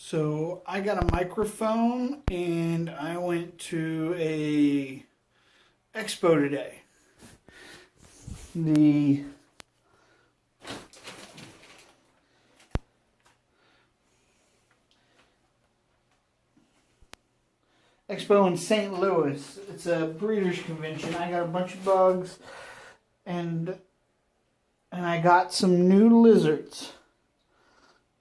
So I got a microphone and I went to a expo today. The expo in St. Louis. It's a breeders convention. I got a bunch of bugs and I got some new lizards.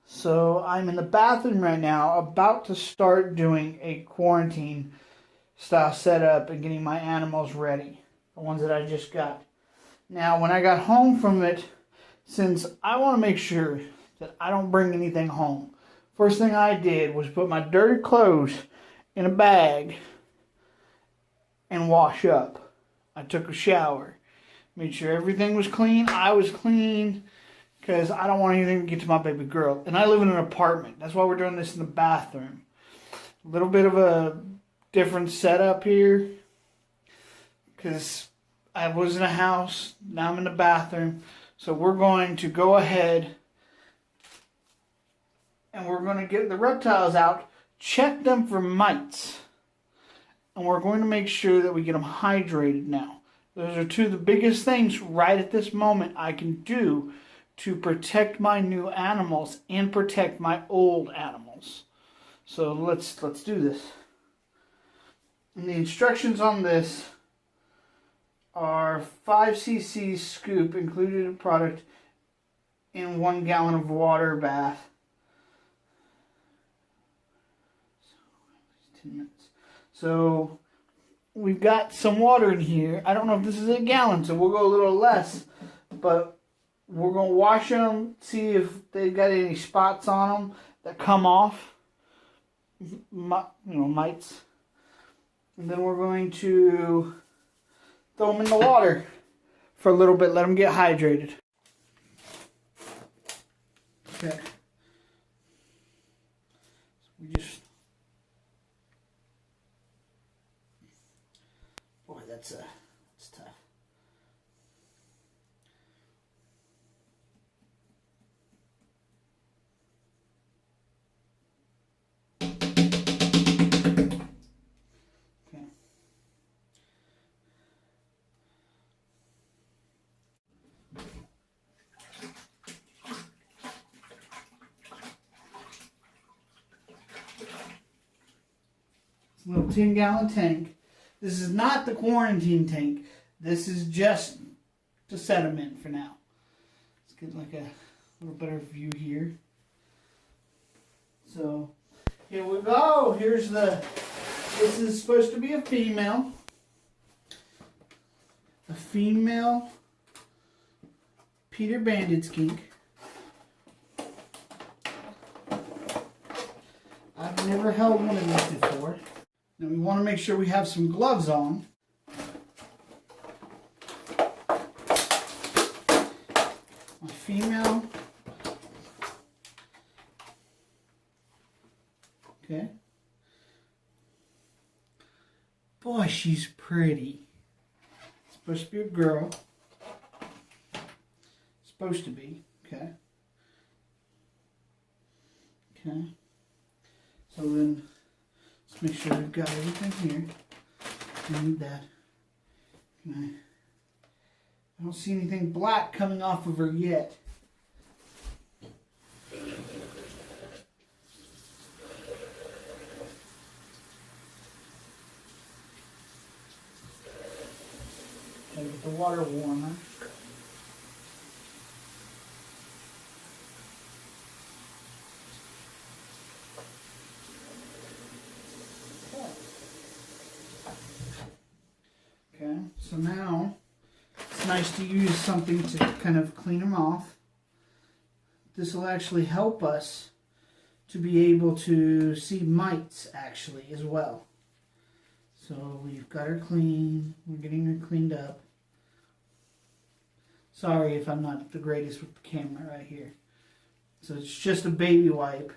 So I'm in the bathroom right now, about to start doing a quarantine style setup and getting my animals ready. The ones that I just got. Now, when I got home from it, since I want to make sure that I don't bring anything home, first thing I did was put my dirty clothes in a bag and wash up. I took a shower, made sure everything was clean. I was clean because I don't want anything to get to my baby girl. And I live in an apartment. That's why we're doing this in the bathroom. A little bit of a different setup here because I was in a house, now I'm in the bathroom. So we're going to go ahead and we're going to get the reptiles out, check them for mites. And we're going to make sure that we get them hydrated now. Those are two of the biggest things right at this moment I can do to protect my new animals and protect my old animals. So let's do this. And the instructions on this are 5 cc scoop included in product in 1 gallon of water bath. So 10 minutes. So we've got some water in here. I don't know if this is a gallon, so we'll go a little less, but we're going to wash them, see if they've got any spots on them that come off, mites. And then we're going to throw them in the water for a little bit, let them get hydrated. Okay. We just... Boy, that's tough. Little 10-gallon tank. This is not the quarantine tank. This is just to set them in for now. Let's get like a little better view here. So here we go. Here's this is supposed to be a female. A female Peter Banded Skink. I've never held one of these before. Now we want to make sure we have some gloves on. My female. Okay. Boy, she's pretty. It's supposed to be a girl. Supposed to be. Okay. Okay. So then, let's make sure we've got everything here. I need that. I don't see anything black coming off of her yet. Gotta get the water warmer. Okay, so now it's nice to use something to kind of clean them off. This will actually help us to be able to see mites actually as well. So we've got her clean, we're getting her cleaned up. Sorry if I'm not the greatest with the camera right here. So it's just a baby wipe.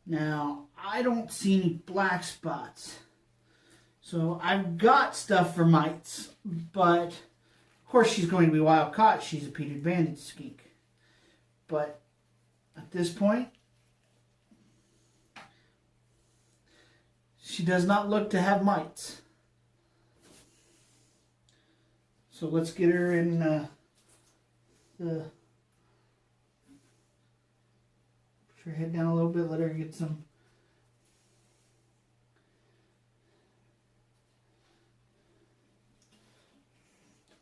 Now, I don't see any black spots. So I've got stuff for mites, but of course she's going to be wild caught. She's a Peter Banded Skink. But at this point, She does not look to have mites. So let's get her in push her head down a little bit, let her get some.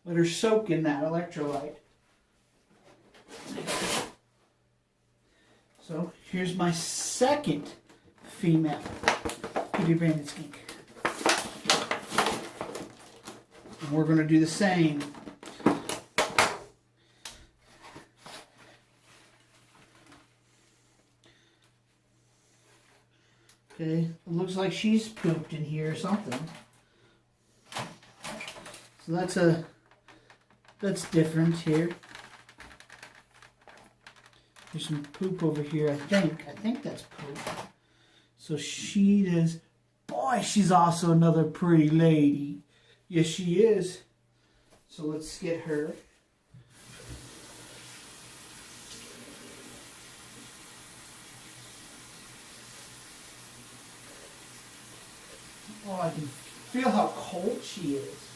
Let her soak in that electrolyte. So here's my second female Peter Banded Skink. And we're going to do the same. Okay, it looks like she's pooped in here or something. So that's different here. There's some poop over here, I think that's poop. So she does. Boy, she's also another pretty lady. Yes, she is. So let's get her. Oh, I can feel how cold she is.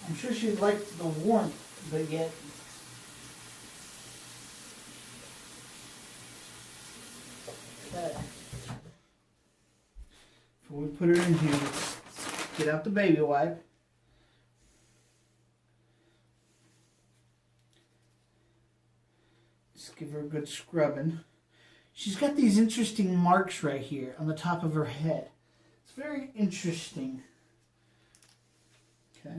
I'm sure she'd like the warmth, but yet. Okay. Before we put her in here, let's get out the baby wipe. Just give her a good scrubbing. She's got these interesting marks right here on the top of her head. It's very interesting. Okay.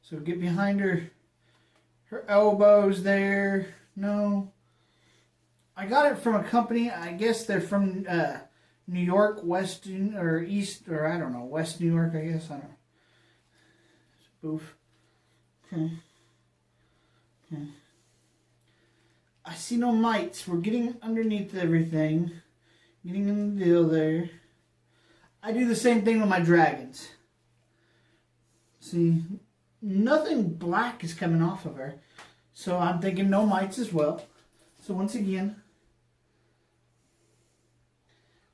So get behind her elbows there. No. I got it from a company. I guess they're from New York, West or East, or I don't know, West New York, I guess. I don't know. Boof. Okay. Okay. I see no mites. We're getting underneath everything. Getting in the deal there. I do the same thing with my dragons. See, nothing black is coming off of her. So I'm thinking no mites as well. So once again,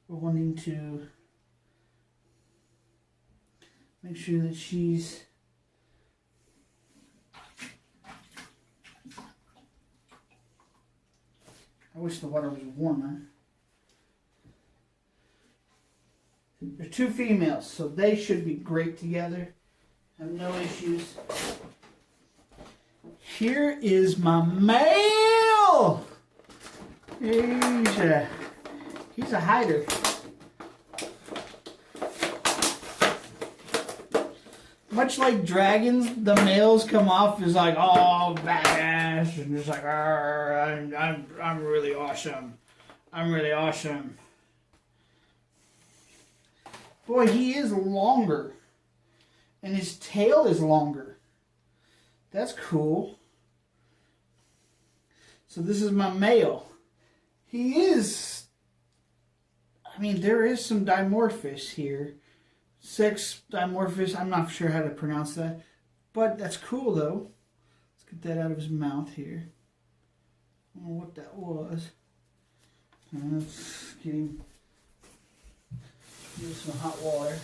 we're wanting to make sure that she's I wish the water was warmer. They're two females, so they should be great together. Have no issues. Here is my male. He's a hider. Much like dragons, the males come off as like, oh, badass, and just like, I'm really awesome. I'm really awesome. Boy, he is longer, and his tail is longer. That's cool. So this is my male. He is, I mean, there is some dimorphos here. Sex dimorphos, I'm not sure how to pronounce that. But that's cool, though. Let's get that out of his mouth here. I don't know what that was. Let's get him, use some hot water.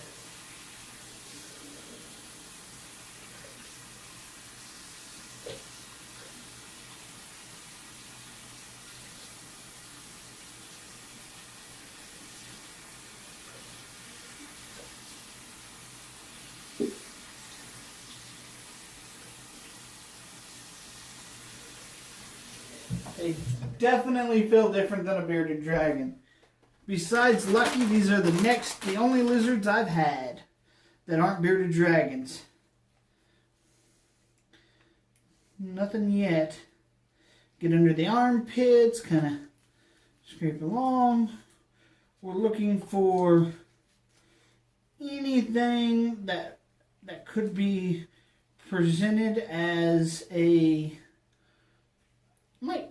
They definitely feel different than a bearded dragon. Besides Lucky, these are the only lizards I've had that aren't bearded dragons. Nothing yet. Get under the armpits, kind of scrape along. We're looking for anything that could be presented as a mite.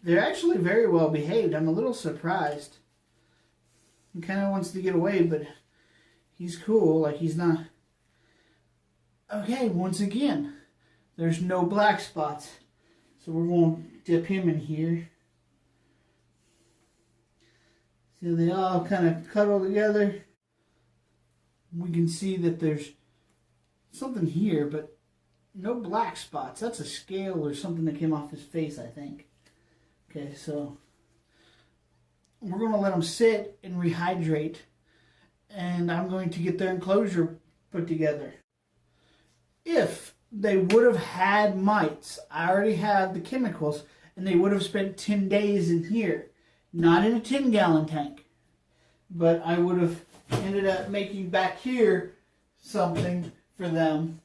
They're actually very well behaved. I'm a little surprised. He kind of wants to get away, but he's cool. Like, he's not. Okay, once again, there's no black spots. So we're going to dip him in here. See, they all kind of cuddle together. We can see that there's something here, but no black spots. That's a scale or something that came off his face, I think. Okay, so we're going to let them sit and rehydrate, and I'm going to get their enclosure put together. If they would have had mites, I already have the chemicals, and they would have spent 10 days in here. Not in a 10-gallon tank, but I would have ended up making back here something for them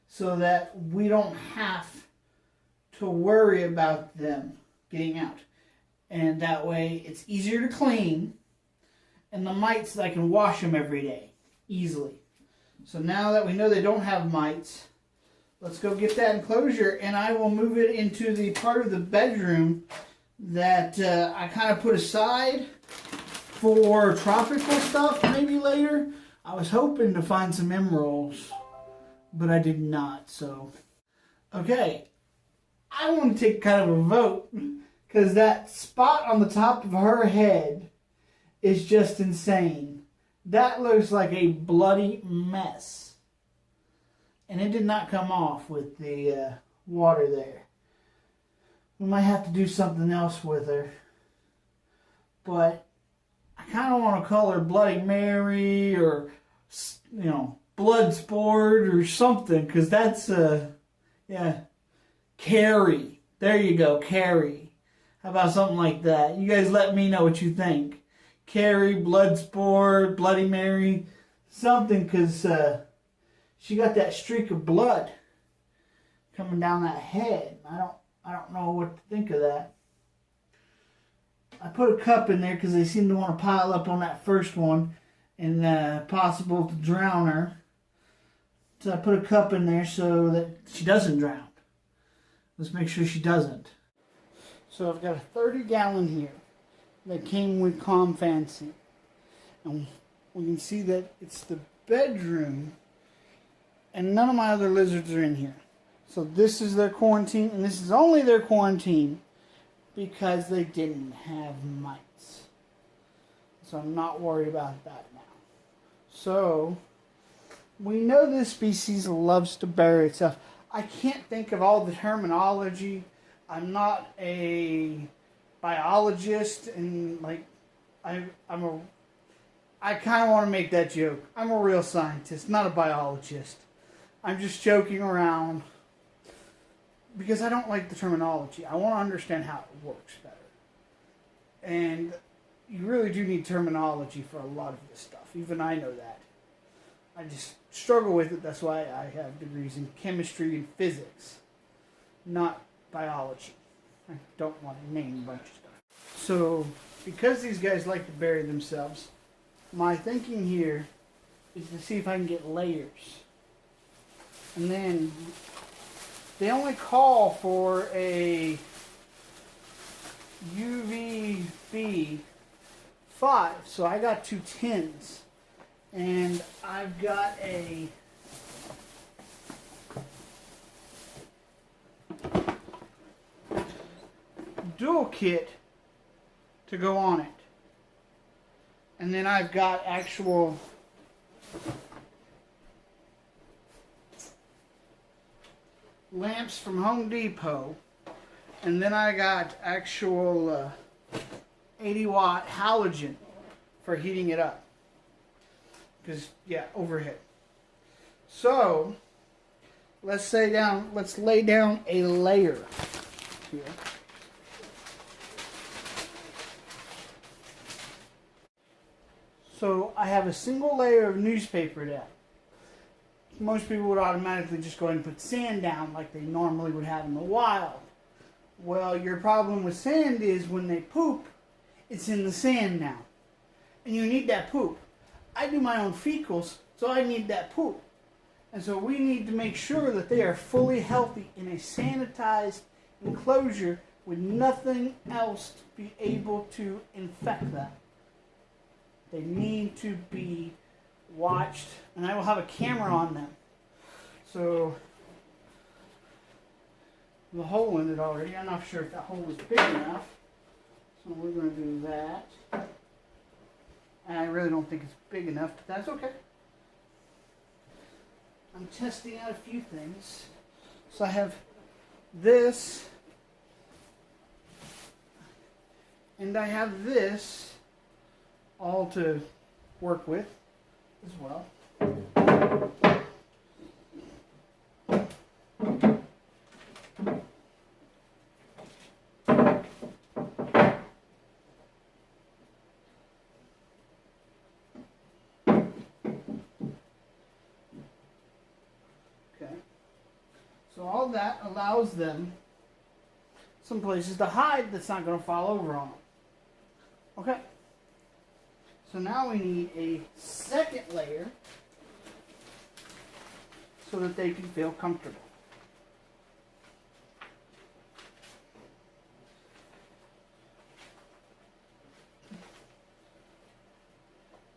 so that we don't have to worry about them getting out. And that way it's easier to clean, and the mites, I can wash them every day easily. So now that we know they don't have mites, let's go get that enclosure, and I will move it into the part of the bedroom that I kind of put aside for tropical stuff maybe later. I was hoping to find some emeralds, but I did not. So, okay, I want to take kind of a vote, because that spot on the top of her head is just insane. That looks like a bloody mess. And it did not come off with the water there. We might have to do something else with her. But I kind of want to call her Bloody Mary or, you know, Blood Sport or something. Because that's, yeah, Carrie. There you go, Carrie. How about something like that? You guys let me know what you think. Carrie, Blood Sport, Bloody Mary, something. Because she got that streak of blood coming down that head. I don't know what to think of that. I put a cup in there because they seem to want to pile up on that first one and possible to drown her. So I put a cup in there so that she doesn't drown. Let's make sure she doesn't. So I've got a 30-gallon here that came with Calm Fancy. And we can see that it's the bedroom, and none of my other lizards are in here. So this is their quarantine, and this is only their quarantine because they didn't have mites. So I'm not worried about that now. So we know this species loves to bury itself. I can't think of all the terminology. I'm not a biologist, and like I kind of want to make that joke. I'm a real scientist, not a biologist. I'm just joking around because I don't like the terminology. I want to understand how it works better. And you really do need terminology for a lot of this stuff. Even I know that. I just struggle with it. That's why I have degrees in chemistry and physics, not biology. I don't want to name a bunch of stuff. So, because these guys like to bury themselves, my thinking here is to see if I can get layers. And then they only call for a UVB 5, so I got 2 10s, and I've got a dual kit to go on it, and then I've got actual lamps from Home Depot, and then I got actual 80-watt halogen for heating it up, because yeah, overhead. So let's lay down a layer here. So I have a single layer of newspaper down. Most people would automatically just go ahead and put sand down like they normally would have in the wild. Well, your problem with sand is when they poop, it's in the sand now. And you need that poop. I do my own fecals, so I need that poop. And so we need to make sure that they are fully healthy in a sanitized enclosure with nothing else to be able to infect them. They need to be watched, and I will have a camera on them. So the hole in it already. I'm not sure if that hole is big enough. So we're going to do that. And I really don't think it's big enough, but that's okay. I'm testing out a few things. So I have this, and I have this all to work with as well. So all that allows them some places to hide that's not going to fall over on them. Okay. So now we need a second layer so that they can feel comfortable.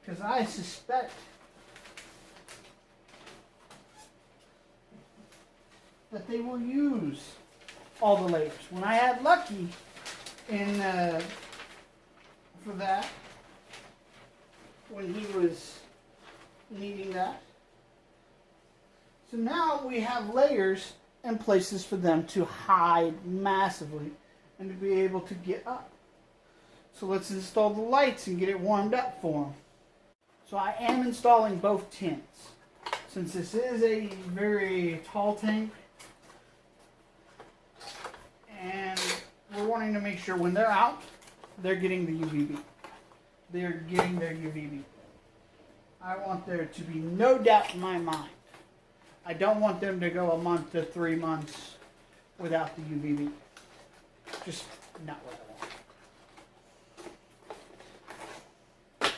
Because I suspect that they will use all the layers. When I had Lucky in for that, when he was needing that. So now we have layers and places for them to hide massively and to be able to get up. So let's install the lights and get it warmed up for them. So I am installing both tents. Since this is a very tall tank, and we're wanting to make sure when they're out, they're getting the UVB. They're getting their UVB. I want there to be no doubt in my mind. I don't want them to go a month to 3 months without the UVB. Just not what I want.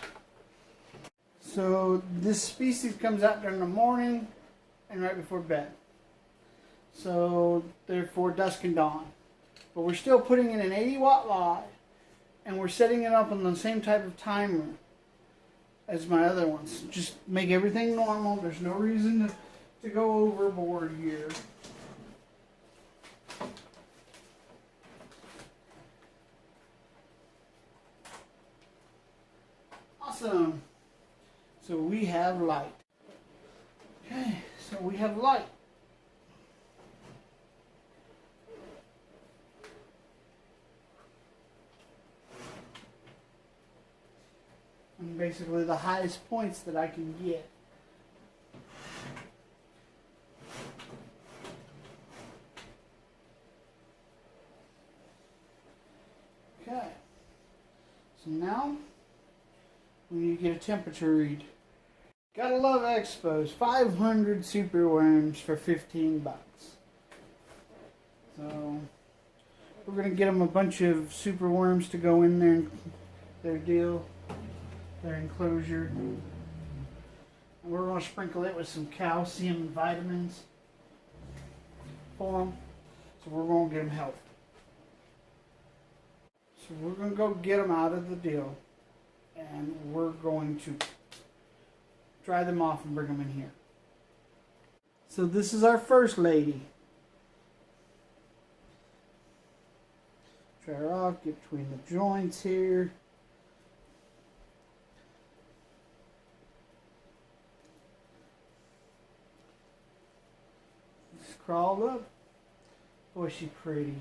So this species comes out during the morning and right before bed. So therefore dusk and dawn. But we're still putting in an 80-watt light, and we're setting it up on the same type of timer as my other ones. Just make everything normal. There's no reason to go overboard here. Awesome. So we have light. Okay, so we have light. And basically the highest points that I can get. Okay. So now we need to get a temperature read. Gotta love expos. 500 super worms for 15 bucks. So we're gonna get them a bunch of super worms to go in there, their deal. Their enclosure. And we're going to sprinkle it with some calcium and vitamins for them. So we're going to get them healthy. So we're going to go get them out of the deal. And we're going to dry them off and bring them in here. So this is our first lady. Dry her off, get between the joints here. Crawled up. Boy, she's pretty.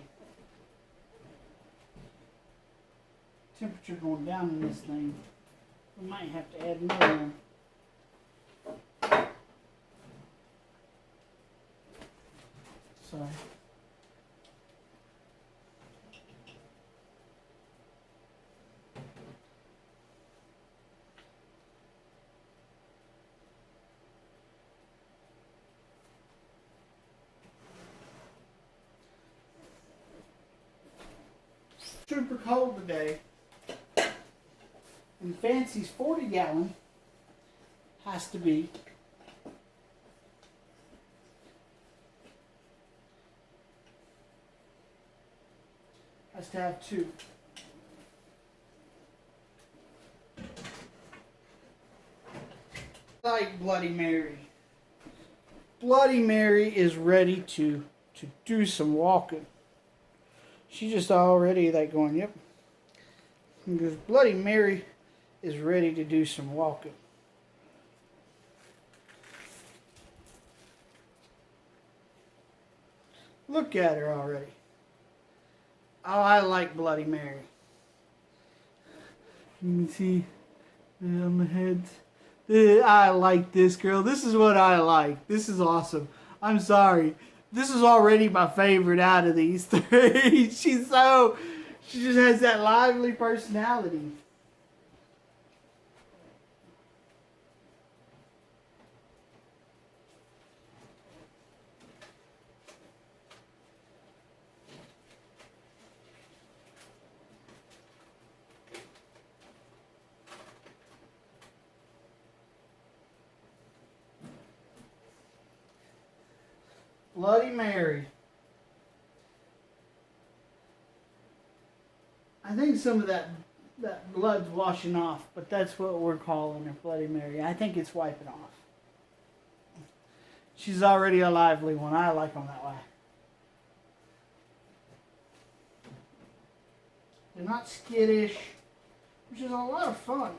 Temperature going down in this thing. We might have to add more. Sorry. Super cold today, and Fancy's 40-gallon has to be has to have 2. Like Bloody Mary. Bloody Mary is ready to do some walking. She's just already like going, yep. Because Bloody Mary is ready to do some walking. Look at her already. Oh, I like Bloody Mary. You can see on the heads. I like this girl. This is what I like. This is awesome. I'm sorry. This is already my favorite out of these three. She just has that lively personality. Bloody Mary. I think some of that blood's washing off, but that's what we're calling her, Bloody Mary. I think it's wiping off. She's already a lively one. I like them that way. They're not skittish, which is a lot of fun.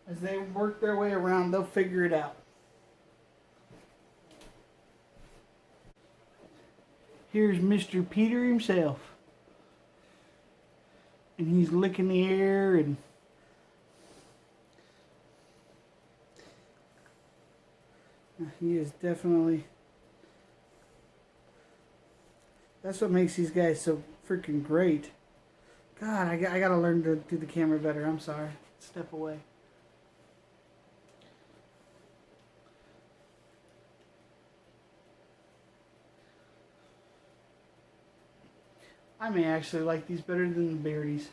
As they work their way around, they'll figure it out. Here's Mr. Peter himself. And he's licking the air and he is definitely... That's what makes these guys so freaking great. God, I gotta learn to do the camera better. I'm sorry. Step away. I may actually like these better than the Beardies.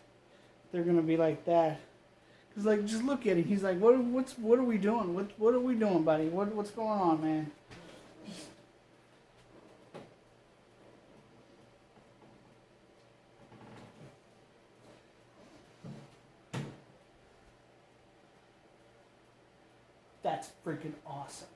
They're gonna be like that. Cause like, just look at him. He's like, what are we doing? What are we doing, buddy? What's going on, man? That's freaking awesome.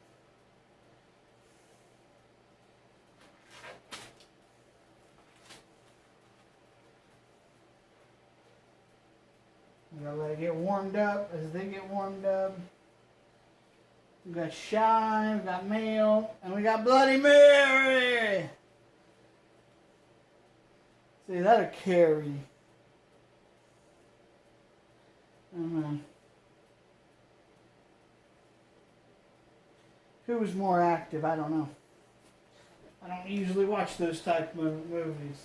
We gotta let it get warmed up. As they get warmed up, we got Shine, we got Male, and we got Bloody Mary. See, that'll carry. Who was more active? I don't know. I don't usually watch those type of movies.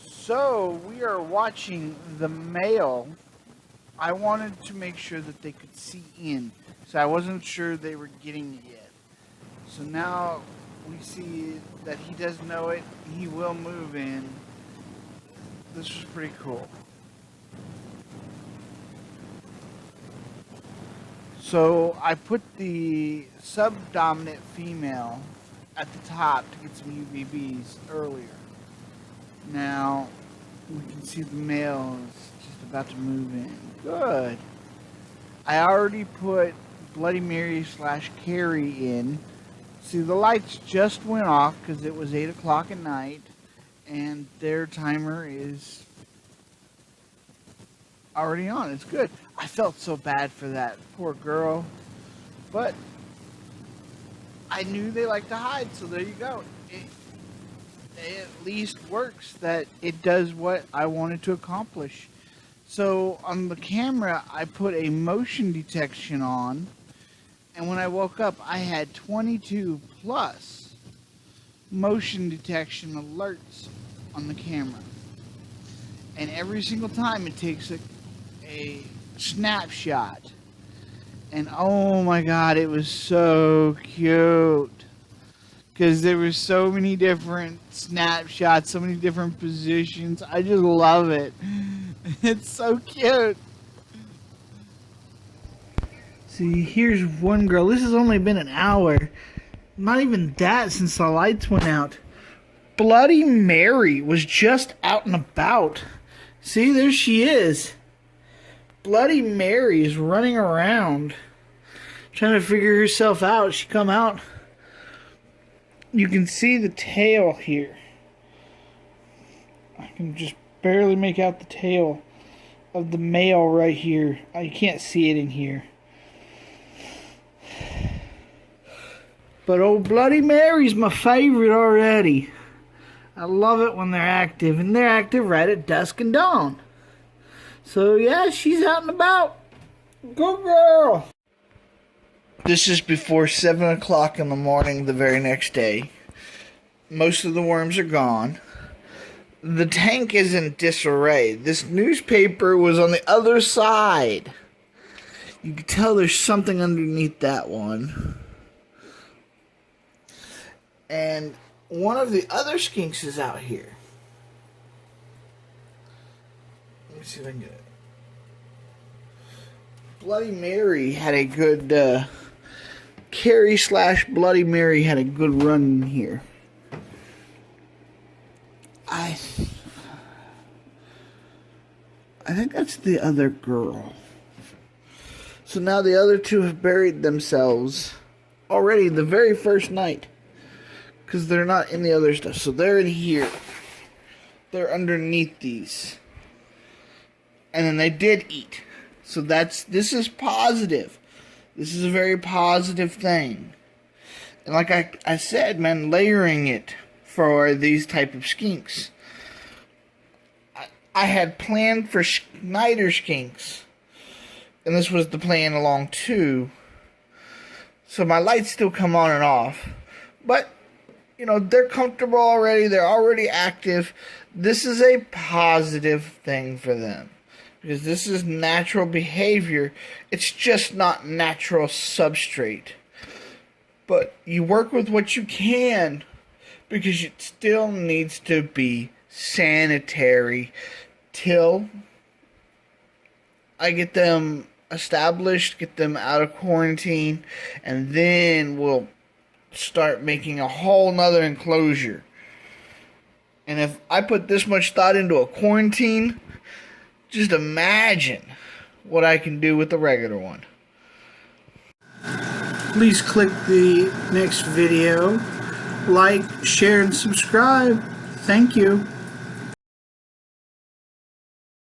So we are watching the male. I wanted to make sure that they could see in, so I wasn't sure they were getting it yet. So now we see that he does know it. He will move in. This was pretty cool. So I put the subdominant female at the top to get some UVBs earlier. Now we can see the male is just about to move in. Good. I already put Bloody Mary / Carrie in. See, the lights just went off because it was 8 o'clock at night. And their timer is already on. It's good. I felt so bad for that poor girl. But I knew they like to hide, so there you go. It at least works that it does what I wanted to accomplish. So on the camera, I put a motion detection on. And when I woke up, I had 22 plus motion detection alerts on the camera. And every single time it takes a snapshot. And oh my god, it was so cute. Because there were so many different snapshots, so many different positions. I just love it. It's so cute. See, here's one girl. This has only been an hour. Not even that since the lights went out. Bloody Mary was just out and about. See, there she is. Bloody Mary is running around trying to figure herself out. She come out. You can see the tail here. I can just barely make out the tail of the male right here. You can't see it in here. But old Bloody Mary's my favorite already. I love it when they're active, and they're active right at dusk and dawn. So yeah, she's out and about. Good girl. This is before 7 o'clock in the morning the very next day. Most of the worms are gone. The tank is in disarray. This newspaper was on the other side. You can tell there's something underneath that one. And one of the other skinks is out here. Let me see if I can get it. Bloody Mary had a good... Carrie / Bloody Mary had a good run in here. I think that's the other girl. So now the other two have buried themselves already the very first night. Because they're not in the other stuff. So they're in here. They're underneath these. And then they did eat. So this is positive. This is a very positive thing. And like I said, man, layering it for these type of skinks. I had planned for Schneider skinks. And this was the plan along too. So my lights still come on and off. But, you know, they're comfortable already. They're already active. This is a positive thing for them. Because this is natural behavior. It's just not natural substrate. But you work with what you can. Because it still needs to be sanitary. Till I get them established. Get them out of quarantine. And then we'll start making a whole nother enclosure. And if I put this much thought into a quarantine, just imagine what I can do with the regular one. Please click the next video, like, share, and subscribe. Thank you.